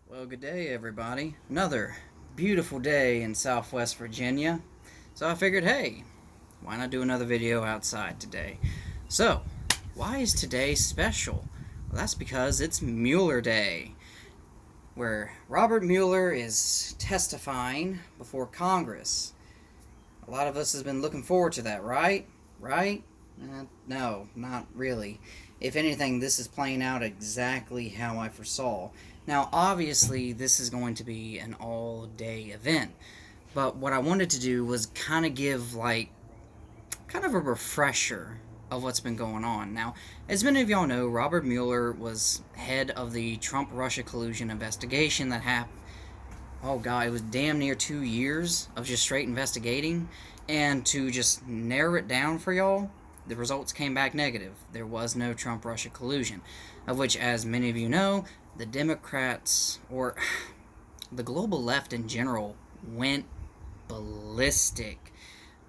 Well, good day, everybody. Another beautiful day in Southwest Virginia. So I figured, hey, why not do another video outside today? So, why is today special? Well, that's because it's Mueller Day, where Robert Mueller is testifying before Congress. A lot of us has been looking forward to that, right? Right? No, not really. If anything, this is playing out exactly how I foresaw. Now, obviously, this is going to be an all-day event, but what I wanted to do was kind of give kind of a refresher of what's been going on. Now, as many of y'all know, Robert Mueller was head of the Trump-Russia collusion investigation that happened. Oh god, it was damn near 2 years of just straight investigating, and to just narrow it down for y'all, the results came back negative. There was no Trump-Russia collusion, of which, as many of you know, the Democrats, or the global left in general, went ballistic.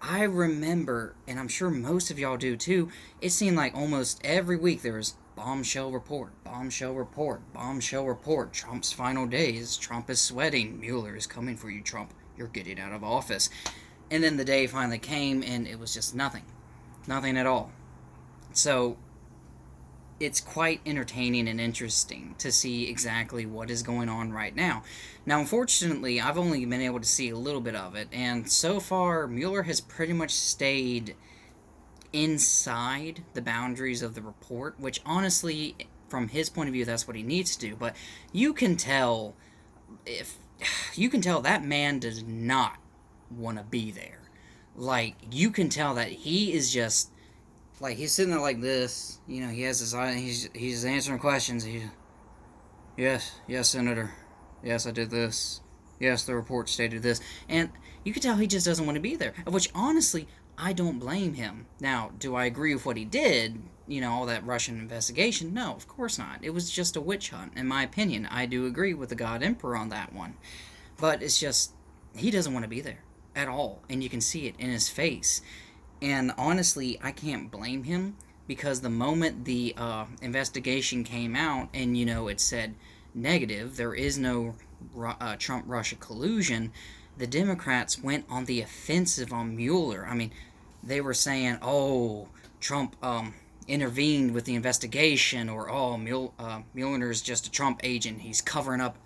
I remember, and I'm sure most of y'all do too, it seemed like almost every week there was bombshell report, bombshell report, bombshell report, Trump's final days, Trump is sweating, Mueller is coming for you, Trump, you're getting out of office. And then the day finally came and it was just nothing. Nothing at all. So it's quite entertaining and interesting to see exactly what is going on right now. Now, unfortunately, I've only been able to see a little bit of it, and so far, Mueller has pretty much stayed inside the boundaries of the report, which honestly, from his point of view, that's what he needs to do. But you can tell if you can tell that man does not want to be there. Like, you can tell that he is just like he's sitting there like this. You know, he has his eye. He's answering questions. Yes, Senator. Yes, I did this. Yes, the report stated this, and you can tell he just doesn't want to be there. Of which, honestly, I don't blame him. Now, do I agree with what he did? You know, all that Russian investigation? No, of course not. It was just a witch hunt, in my opinion. I do agree with the God Emperor on that one, but it's just he doesn't want to be there at all, and you can see it in his face. And honestly, I can't blame him because the moment the investigation came out and, it said negative, there is no Trump Russia collusion, the Democrats went on the offensive on Mueller. I mean, they were saying, oh, Trump intervened with the investigation, or oh, Mueller's just a Trump agent. He's covering up,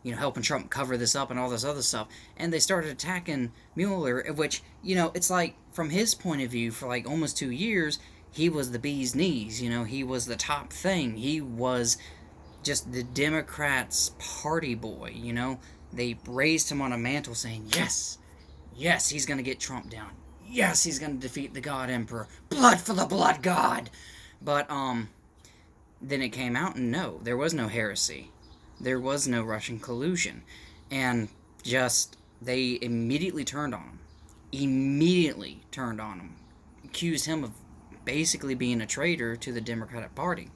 helping Trump cover this up and all this other stuff. And they started attacking Mueller, which, it's like, from his point of view, for like almost 2 years, he was the bee's knees. He was the top thing. He was just the Democrats' party boy. They raised him on a mantle saying, yes, yes, he's going to get Trump down. Yes, he's going to defeat the God Emperor. Blood for the blood god. But, then it came out, and no, there was no heresy. There was no Russian collusion. And just, they immediately turned on him. Immediately turned on him. Accused him of basically being a traitor to the Democratic Party.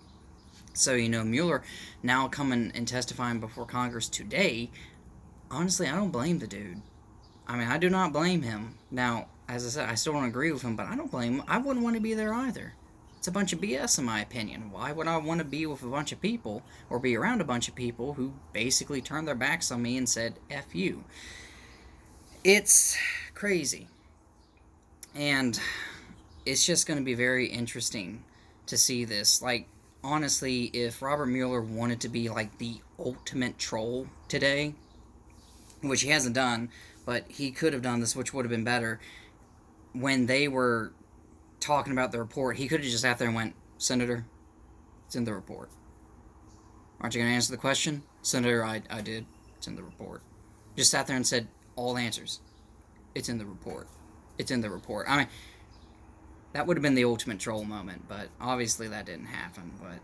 So, Mueller now coming and testifying before Congress today, honestly, I don't blame the dude. I mean, I do not blame him. Now, as I said, I still don't agree with him, but I don't blame him. I wouldn't want to be there either. It's a bunch of BS in my opinion. Why would I want to be with a bunch of people, or be around a bunch of people who basically turned their backs on me and said, F you? It's crazy. And it's just going to be very interesting to see this. Like, honestly, if Robert Mueller wanted to be like the ultimate troll today, which he hasn't done, but he could have done this, which would have been better. When they were talking about the report, he could have just sat there and went, Senator, it's in the report. Aren't you going to answer the question? Senator, I did. It's in the report. Just sat there and said all answers. It's in the report. It's in the report. I mean, that would have been the ultimate troll moment, but obviously that didn't happen. But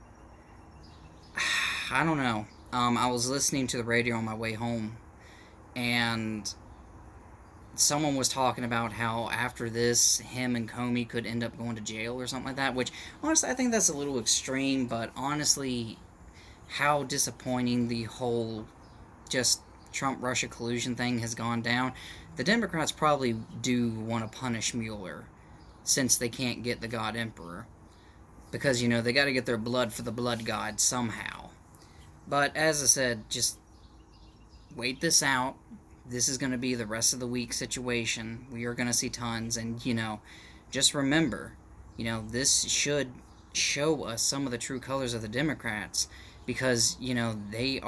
I don't know. I was listening to the radio on my way home, and someone was talking about how after this, him and Comey could end up going to jail or something like that, which, honestly, I think that's a little extreme, but honestly, how disappointing the whole just Trump-Russia collusion thing has gone down. The Democrats probably do want to punish Mueller since they can't get the God Emperor. Because, they got to get their blood for the blood god somehow. But, as I said, just wait this out. This is going to be the rest of the week situation. We are going to see tons. And, just remember, this should show us some of the true colors of the Democrats because, they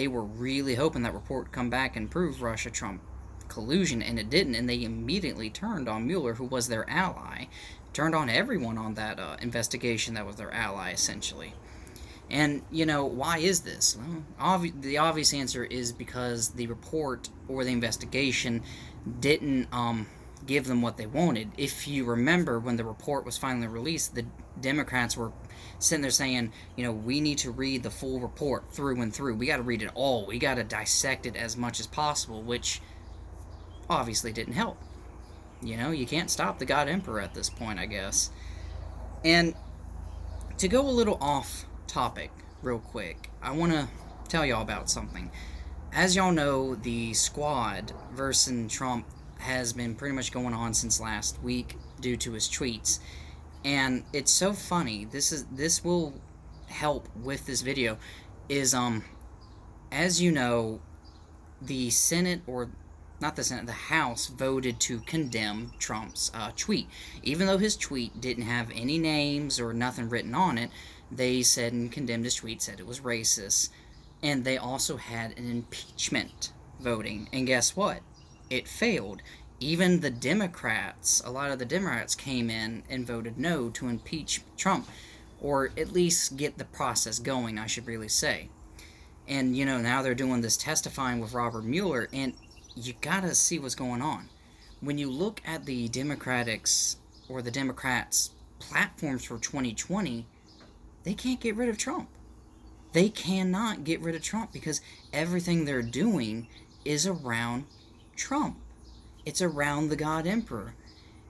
were really hoping that report would come back and prove Russia Trump collusion, and it didn't, and they immediately turned on Mueller, who was their ally, turned on everyone on that investigation that was their ally, essentially. And, why is this? Well, the obvious answer is because the report or the investigation didn't give them what they wanted. If you remember, when the report was finally released, the Democrats were sitting there saying, we need to read the full report through and through. We got to read it all. We got to dissect it as much as possible, which obviously didn't help. You can't stop the God Emperor at this point, I guess. And to go a little off topic real quick, I want to tell y'all about something. As y'all know, the squad versus Trump has been pretty much going on since last week due to his tweets. And it's so funny. This will help with this video. As you know, the Senate, or not the Senate, the House voted to condemn Trump's tweet. Even though his tweet didn't have any names or nothing written on it, they said and condemned his tweet, said it was racist. And they also had an impeachment voting. And guess what? It failed. Even the Democrats, a lot of the Democrats came in and voted no to impeach Trump, or at least get the process going, I should really say. And, now they're doing this testifying with Robert Mueller, and you gotta see what's going on. When you look at the Democrats' platforms for 2020, they can't get rid of Trump. They cannot get rid of Trump because everything they're doing is around Trump. It's around the God Emperor.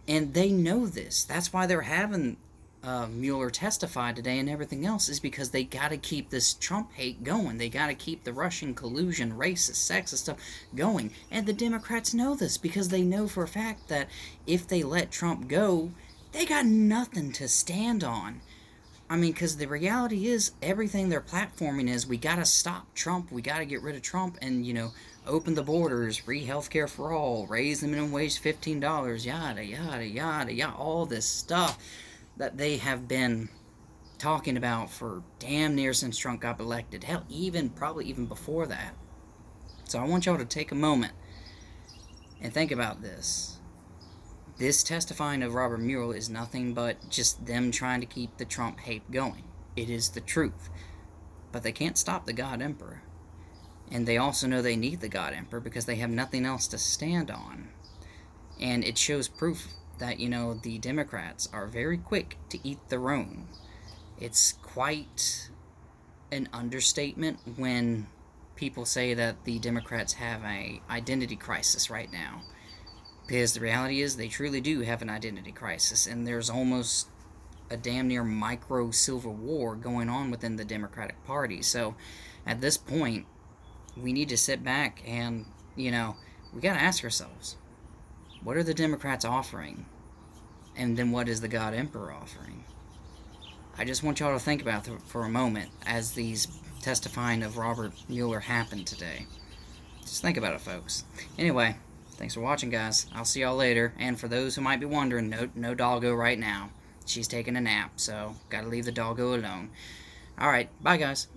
And they know this. That's why they're having Mueller testify today and everything else, is because they got to keep this Trump hate going. They got to keep the Russian collusion, racist, sexist stuff going. And the Democrats know this because they know for a fact that if they let Trump go, they got nothing to stand on. I mean, because the reality is, everything they're platforming is, we got to stop Trump, we got to get rid of Trump, and, open the borders, free healthcare for all, raise the minimum wage $15, yada, yada, yada, yada, all this stuff that they have been talking about for damn near since Trump got elected. Hell, probably even before that. So I want y'all to take a moment and think about this. This testifying of Robert Mueller is nothing but just them trying to keep the Trump hate going. It is the truth. But they can't stop the God Emperor. And they also know they need the God Emperor because they have nothing else to stand on. And it shows proof that, the Democrats are very quick to eat their own. It's quite an understatement when people say that the Democrats have an identity crisis right now. Because the reality is, they truly do have an identity crisis, and there's almost a damn near micro civil war going on within the Democratic Party. So, at this point, we need to sit back and, we gotta ask ourselves, what are the Democrats offering? And then what is the God Emperor offering? I just want y'all to think about it for a moment as these testifying of Robert Mueller happened today. Just think about it, folks. Anyway, thanks for watching, guys. I'll see y'all later. And for those who might be wondering, no doggo right now. She's taking a nap, so gotta leave the doggo alone. Alright, bye, guys.